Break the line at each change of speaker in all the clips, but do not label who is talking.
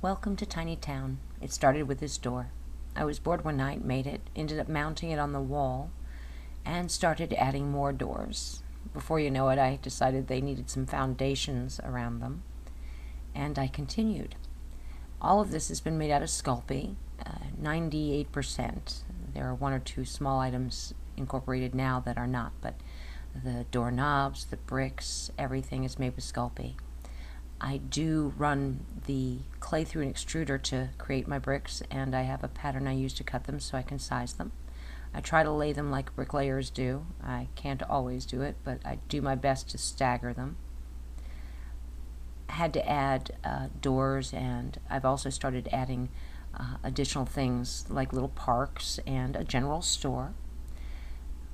Welcome to Tiny Town. It started with this door. I was bored one night, made it, ended up mounting it on the wall, and started adding more doors. Before you know it, I decided they needed some foundations around them, and I continued. All of this has been made out of Sculpey, 98%. There are one or two small items incorporated now that are not, but the doorknobs, the bricks, everything is made with Sculpey. I do run the clay through an extruder to create my bricks, and I have a pattern I use to cut them so I can size them. I try to lay them like bricklayers do. I can't always do it, but I do my best to stagger them. I had to add doors, and I've also started adding additional things like little parks and a general store.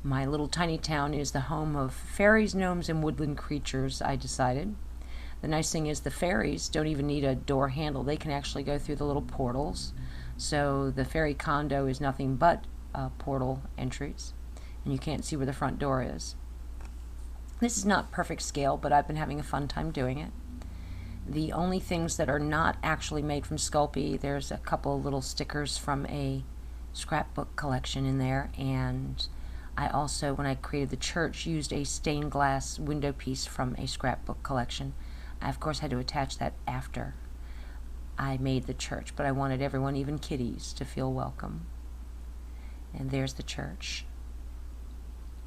My little tiny town is the home of fairies, gnomes, and woodland creatures, I decided. The nice thing is the fairies don't even need a door handle. They can actually go through the little portals. So the fairy condo is nothing but portal entries, and you can't see where the front door is. This is not perfect scale, but I've been having a fun time doing it. The only things that are not actually made from Sculpey, there's a couple of little stickers from a scrapbook collection in there, and I also, when I created the church, used a stained glass window piece from a scrapbook collection. I, of course, had to attach that after I made the church, but I wanted everyone, even kiddies, to feel welcome. And there's the church.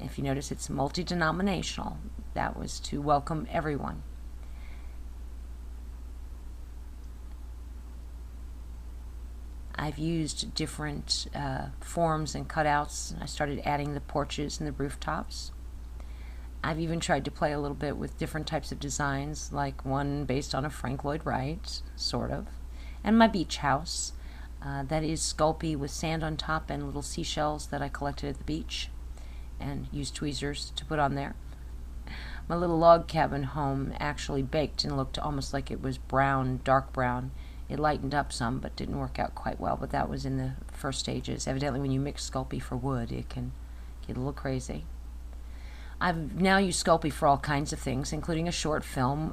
If you notice, it's multi-denominational. That was to welcome everyone. I've used different forms and cutouts. I started adding the porches and the rooftops. I've even tried to play a little bit with different types of designs, like one based on a Frank Lloyd Wright, sort of. And my beach house. That is Sculpey with sand on top and little seashells that I collected at the beach and used tweezers to put on there. My little log cabin home actually baked and looked almost like it was brown, dark brown. It lightened up some, but didn't work out quite well, but that was in the first stages. Evidently, when you mix Sculpey for wood, it can get a little crazy. I've now used Sculpey for all kinds of things, including a short film.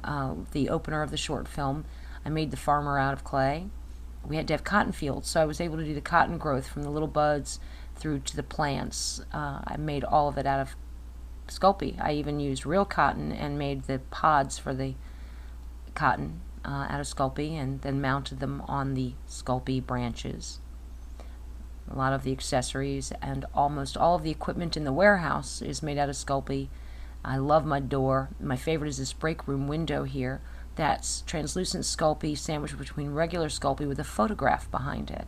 The opener of the short film, I made the farmer out of clay. We had to have cotton fields, so I was able to do the cotton growth from the little buds through to the plants. I made all of it out of Sculpey. I even used real cotton and made the pods for the cotton out of Sculpey, and then mounted them on the Sculpey branches. A lot of the accessories and almost all of the equipment in the warehouse is made out of Sculpey. I love my door. My favorite is this break room window here. That's translucent Sculpey sandwiched between regular Sculpey with a photograph behind it.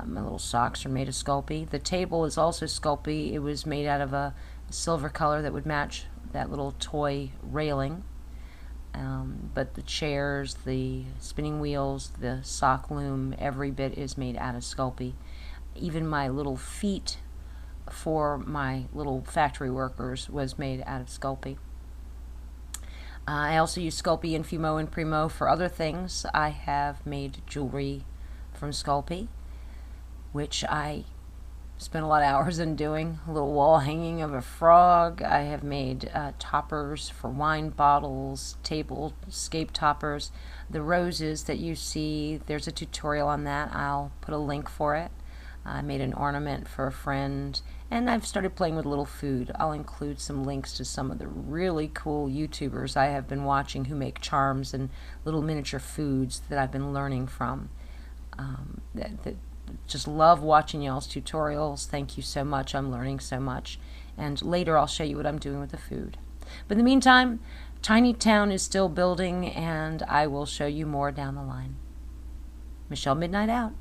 My little socks are made of Sculpey. The table is also Sculpey. It was made out of a silver color that would match that little toy railing. But the chairs, the spinning wheels, the sock loom, every bit is made out of Sculpey. Even my little feet for my little factory workers was made out of Sculpey. I also use Sculpey in Fumo and Primo for other things. I have made jewelry from Sculpey, which I spent a lot of hours in doing. A little wall hanging of a frog. I have made toppers for wine bottles, table scape toppers. The roses that you see, there's a tutorial on that. I'll put a link for it. I made an ornament for a friend, and I've started playing with little food. I'll include some links to some of the really cool YouTubers I have been watching who make charms and little miniature foods that I've been learning from. Just love watching y'all's tutorials. Thank you so much. I'm learning so much. And later I'll show you what I'm doing with the food. But in the meantime, Tiny Town is still building, and I will show you more down the line. MicheleMidnight out.